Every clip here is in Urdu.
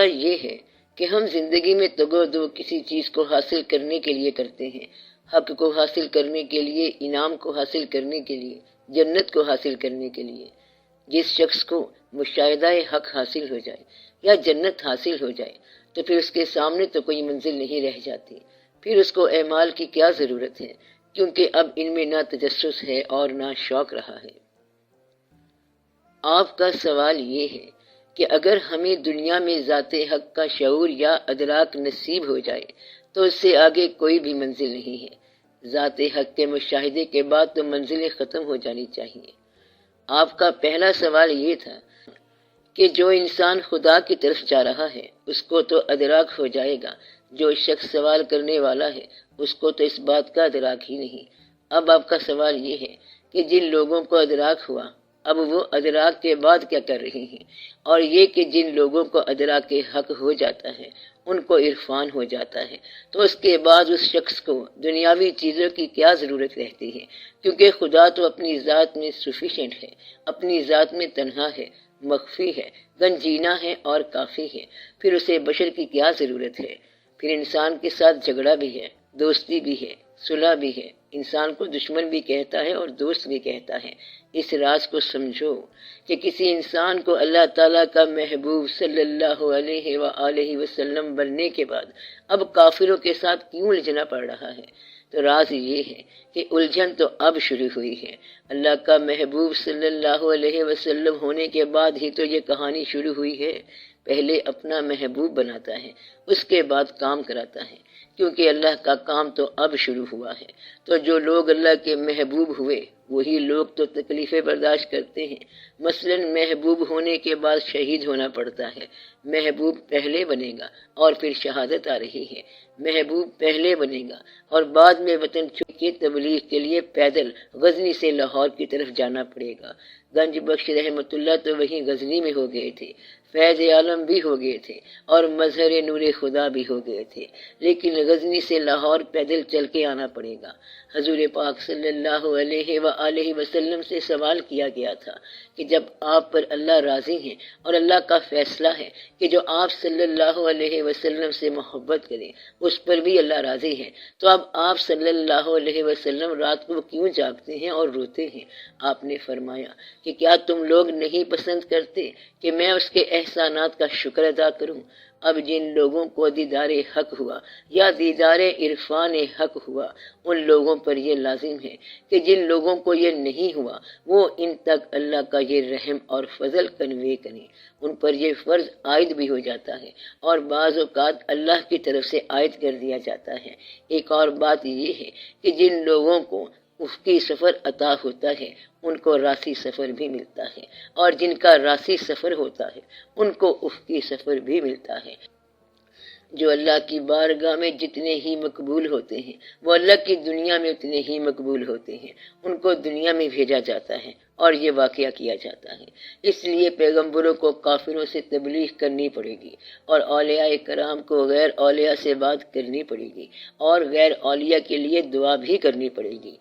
مسئلہ یہ ہے کہ ہم زندگی میں تگو کسی چیز کو حاصل کرنے کے لیے کرتے ہیں، حق کو حاصل کرنے کے لیے، انعام کو حاصل کرنے کے لیے، جنت کو حاصل کرنے کے لیے۔ جس شخص کو مشاہدہ حق حاصل ہو جائے یا جنت حاصل ہو جائے تو پھر اس کے سامنے تو کوئی منزل نہیں رہ جاتی، پھر اس کو اعمال کی کیا ضرورت ہے، کیونکہ اب ان میں نہ تجسس ہے اور نہ شوق رہا ہے۔ آپ کا سوال یہ ہے کہ اگر ہمیں دنیا میں ذات حق کا شعور یا ادراک نصیب ہو جائے تو اس سے آگے کوئی بھی منزل نہیں ہے۔ ذات حق کے مشاہدے کے بعد تو منزلیں ختم ہو جانی چاہیے۔ آپ کا پہلا سوال یہ تھا کہ جو انسان خدا کی طرف جا رہا ہے اس کو تو ادراک ہو جائے گا، جو شخص سوال کرنے والا ہے اس کو تو اس بات کا ادراک ہی نہیں۔ اب آپ کا سوال یہ ہے کہ جن لوگوں کو ادراک ہوا اب وہ ادراک کے بعد کیا کر رہے ہیں، اور یہ کہ جن لوگوں کو ادراک حق ہو جاتا ہے ان کو عرفان ہو جاتا ہے تو اس کے بعد اس شخص کو دنیاوی چیزوں کی کیا ضرورت رہتی ہے، کیونکہ خدا تو اپنی ذات میں سفیشینٹ ہے، اپنی ذات میں تنہا ہے، مخفی ہے، گنجینا ہے اور کافی ہے، پھر اسے بشر کی کیا ضرورت ہے۔ پھر انسان کے ساتھ جھگڑا بھی ہے، دوستی بھی ہے، صلح بھی ہے، انسان کو دشمن بھی کہتا ہے اور دوست بھی کہتا ہے۔ اس راز کو سمجھو کہ کسی انسان کو اللہ تعالیٰ کا محبوب صلی اللہ علیہ وآلہ وسلم بننے کے بعد اب کافروں کے ساتھ کیوں الجھنا پڑ رہا ہے، تو راز یہ ہے کہ الجھن تو اب شروع ہوئی ہے۔ اللہ کا محبوب صلی اللہ علیہ وسلم ہونے کے بعد ہی تو یہ کہانی شروع ہوئی ہے۔ پہلے اپنا محبوب بناتا ہے، اس کے بعد کام کراتا ہے، کیونکہ اللہ کا کام تو اب شروع ہوا ہے۔ تو جو لوگ اللہ کے محبوب ہوئے وہی لوگ تو تکلیفیں برداشت کرتے ہیں۔ مثلا محبوب ہونے کے بعد شہید ہونا پڑتا ہے، محبوب پہلے بنے گا اور پھر شہادت آ رہی ہے۔ محبوب پہلے بنے گا اور بعد میں وطن چھوڑ کے تبلیغ کے لیے پیدل غزنی سے لاہور کی طرف جانا پڑے گا۔ گنج بخش رحمۃ اللہ تو وہیں غزنی میں ہو گئے تھے، فیض عالم بھی ہو گئے تھے اور مظہر نور خدا بھی ہو گئے تھے، لیکن غزنی سے لاہور پیدل چل کے آنا پڑے گا۔ حضور پاک صلی اللہ علیہ وآلہ وسلم سے سوال کیا گیا تھا کہ جب آپ پر اللہ راضی ہیں اور اللہ کا فیصلہ ہے کہ جو آپ صلی اللہ علیہ وسلم سے محبت کریں اس پر بھی اللہ راضی ہے، تو اب آپ صلی اللہ علیہ وسلم رات کو کیوں جاگتے ہیں اور روتے ہیں؟ آپ نے فرمایا کہ کیا تم لوگ نہیں پسند کرتے کہ میں اس کے احسانات کا شکر ادا کروں؟ اب جن لوگوں کو دیدار حق ہوا یا دیدار عرفان حق ہوا ان لوگوں پر یہ لازم ہے کہ جن لوگوں کو یہ نہیں ہوا وہ ان تک اللہ کا یہ رحم اور فضل کنوے کریں، ان پر یہ فرض عائد بھی ہو جاتا ہے اور بعض اوقات اللہ کی طرف سے عائد کر دیا جاتا ہے۔ ایک اور بات یہ ہے کہ جن لوگوں کو افقی سفر عطا ہوتا ہے ان کو راسی سفر بھی ملتا ہے، اور جن کا راسی سفر ہوتا ہے ان کو افقی سفر بھی ملتا ہے۔ جو اللہ کی بارگاہ میں جتنے ہی مقبول ہوتے ہیں وہ اللہ کی دنیا میں اتنے ہی مقبول ہوتے ہیں، ان کو دنیا میں بھیجا جاتا ہے اور یہ واقعہ کیا جاتا ہے۔ اس لیے پیغمبروں کو کافروں سے تبلیغ کرنی پڑے گی اور اولیاء کرام کو غیر اولیاء سے بات کرنی پڑے گی اور غیر اولیاء کے لیے دعا بھی کرنی پڑے گی۔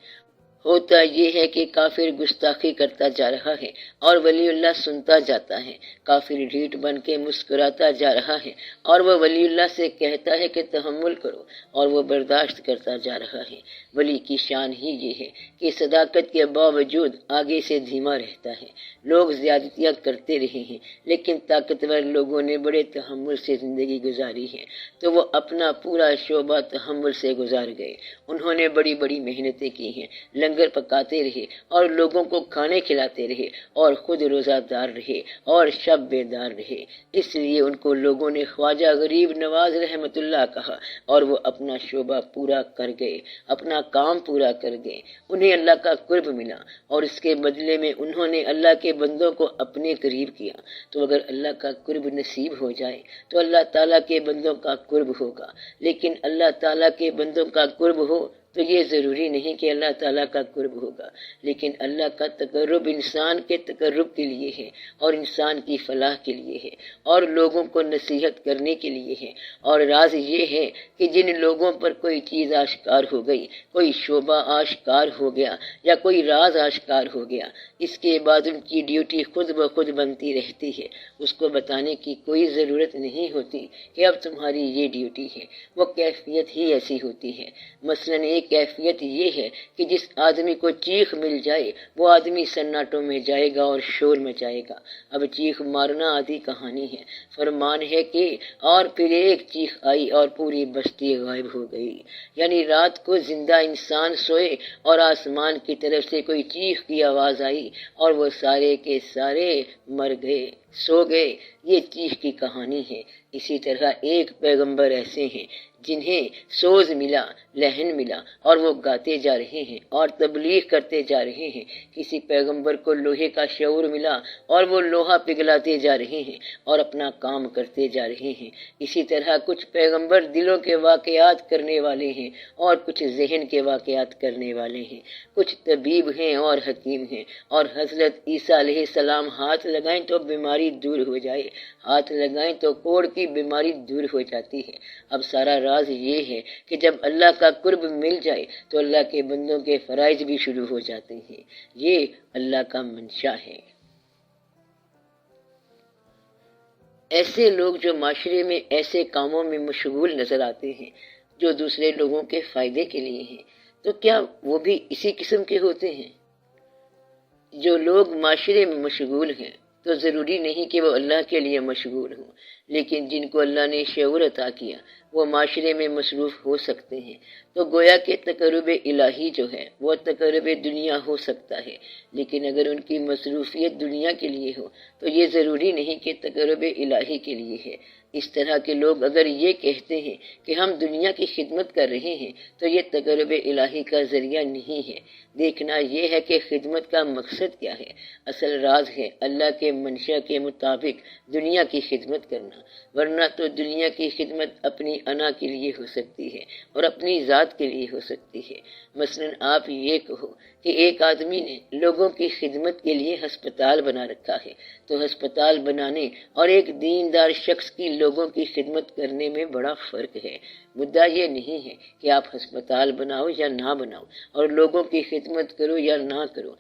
ہوتا یہ ہے کہ کافر گستاخی کرتا جا رہا ہے اور ولی اللہ سنتا جاتا ہے، کافر ڈھیٹ بن کے مسکراتا جا رہا ہے اور وہ ولی اللہ سے کہتا ہے کہ تحمل کرو اور وہ برداشت کرتا جا رہا ہے۔ ولی کی شان ہی یہ ہے کہ صداقت کے باوجود آگے سے دھیما رہتا ہے۔ لوگ زیادتیاں کرتے رہے ہیں لیکن طاقتور لوگوں نے بڑے تحمل سے زندگی گزاری ہے تو وہ اپنا پورا شعبہ تحمل سے گزار گئے۔ انہوں نے بڑی بڑی محنتیں کی ہیں، لنگر پکاتے رہے اور لوگوں کو کھانے کھلاتے رہے اور خود روزہ دار رہے اور شب بیدار رہے۔ اس لیے ان کو لوگوں نے خواجہ غریب نواز رحمت اللہ کہا اور وہ اپنا شعبہ پورا کر گئے، اپنا کام پورا کر گئے۔ انہیں اللہ کا قرب ملا اور اس کے بدلے میں انہوں نے اللہ کے بندوں کو اپنے قریب کیا۔ تو اگر اللہ کا قرب نصیب ہو جائے تو اللہ تعالیٰ کے بندوں کا قرب ہوگا، لیکن اللہ تعالیٰ کے بندوں کا قرب ہو تو یہ ضروری نہیں کہ اللہ تعالیٰ کا قرب ہوگا، لیکن اللہ کا تقرب انسان کے تقرب کے لیے ہے، اور انسان کی فلاح کے لیے ہے، اور لوگوں کو نصیحت کرنے کے لیے ہے۔ اور راز یہ ہے کہ جن لوگوں پر کوئی چیز آشکار ہو گئی، کوئی شعبہ آشکار ہو گیا یا کوئی راز آشکار ہو گیا، اس کے بعد ان کی ڈیوٹی خود بخود بنتی رہتی ہے، اس کو بتانے کی کوئی ضرورت نہیں ہوتی کہ اب تمہاری یہ ڈیوٹی ہے، وہ کیفیت ہی ایسی ہوتی ہے۔ مثلا ایک کیفیت یہ ہے کہ جس آدمی کو چیخ مل جائے وہ آدمی سناٹوں میں جائے گا اور شور مچائے گا۔ اب چیخ مارنا آدھی کہانی ہے، فرمان ہے کہ اور پھر ایک چیخ آئی اور پوری بستی غائب ہو گئی، یعنی رات کو زندہ انسان سوئے اور آسمان کی طرف سے کوئی چیخ کی آواز آئی اور وہ سارے کے سارے مر گئے، سو گئے۔ یہ چیخ کی کہانی ہے۔ اسی طرح ایک پیغمبر ایسے ہیں جنہیں سوز ملا، لہن ملا، اور وہ گاتے جا رہے ہیں اور تبلیغ کرتے جا رہے ہیں۔ کسی پیغمبر کو لوہے کا شعور ملا اور وہ لوہا پگھلاتے جا رہے ہیں اور اپنا کام کرتے جا رہے ہیں۔ اسی طرح کچھ پیغمبر دلوں کے واقعات کرنے والے ہیں اور کچھ ذہن کے واقعات کرنے والے ہیں، کچھ طبیب ہیں اور حکیم ہیں۔ اور حضرت عیسیٰ علیہ السلام ہاتھ لگائیں تو بیماری دور ہو جائے، ہاتھ لگائیں تو کوڑ کی بیماری دور ہو جاتی ہے۔ اب سارا راز یہ ہے کہ جب اللہ کا قرب مل جائے تو اللہ کے بندوں کے فرائض بھی شروع ہو جاتے ہیں۔ یہ اللہ کا منشا ہے۔ ایسے لوگ جو معاشرے میں ایسے کاموں میں مشغول نظر آتے ہیں جو دوسرے لوگوں کے فائدے کے لیے ہیں، تو کیا وہ بھی اسی قسم کے ہوتے ہیں؟ جو لوگ معاشرے میں مشغول ہیں تو ضروری نہیں کہ وہ اللہ کے لیے مشغول ہوں، لیکن جن کو اللہ نے شعور عطا کیا وہ معاشرے میں مصروف ہو سکتے ہیں۔ تو گویا کہ تقرب الہی جو ہے وہ تقرب دنیا ہو سکتا ہے، لیکن اگر ان کی مصروفیت دنیا کے لیے ہو تو یہ ضروری نہیں کہ تقرب الہی کے لیے ہے۔ اس طرح کے لوگ اگر یہ کہتے ہیں کہ ہم دنیا کی خدمت کر رہے ہیں تو یہ تقرب الہی کا ذریعہ نہیں ہے۔ دیکھنا یہ ہے کہ خدمت کا مقصد کیا ہے۔ اصل راز ہے اللہ کے منشا کے مطابق دنیا کی خدمت کرنا، ورنہ تو دنیا کی خدمت اپنی انا کے لیے ہو سکتی ہے اور اپنی ذات کے لیے ہو سکتی ہے۔ مثلا آپ یہ کہو کہ ایک آدمی نے لوگوں کی خدمت کے لیے ہسپتال بنا رکھا ہے، تو ہسپتال بنانے اور ایک دیندار شخص کی لوگوں کی خدمت کرنے میں بڑا فرق ہے۔ مدعا یہ نہیں ہے کہ آپ ہسپتال بناؤ یا نہ بناؤ اور لوگوں کی خدمت کرو یا نہ کرو،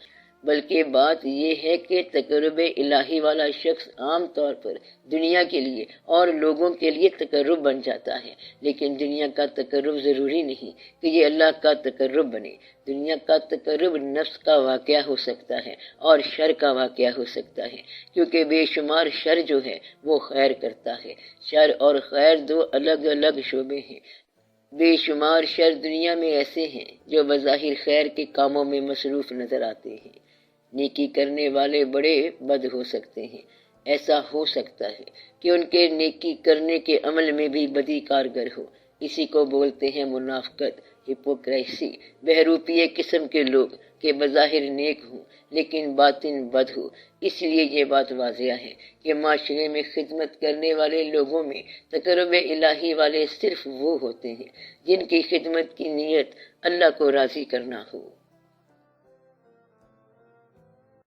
بلکہ بات یہ ہے کہ تقرب الہی والا شخص عام طور پر دنیا کے لیے اور لوگوں کے لیے تقرب بن جاتا ہے، لیکن دنیا کا تقرب ضروری نہیں کہ یہ اللہ کا تقرب بنے۔ دنیا کا تقرب نفس کا واقعہ ہو سکتا ہے اور شر کا واقعہ ہو سکتا ہے، کیونکہ بے شمار شر جو ہے وہ خیر کرتا ہے۔ شر اور خیر دو الگ الگ شعبے ہیں۔ بے شمار شر دنیا میں ایسے ہیں جو بظاہر خیر کے کاموں میں مصروف نظر آتے ہیں۔ نیکی کرنے والے بڑے بد ہو سکتے ہیں، ایسا ہو سکتا ہے کہ ان کے نیکی کرنے کے عمل میں بھی بدی کارگر ہو۔ اسی کو بولتے ہیں منافقت، ہپوکریسی، بہروپیے قسم کے لوگ کہ بظاہر نیک ہوں لیکن باطن بد ہو۔ اس لیے یہ بات واضح ہے کہ معاشرے میں خدمت کرنے والے لوگوں میں تقرب الہی والے صرف وہ ہوتے ہیں جن کی خدمت کی نیت اللہ کو راضی کرنا ہو۔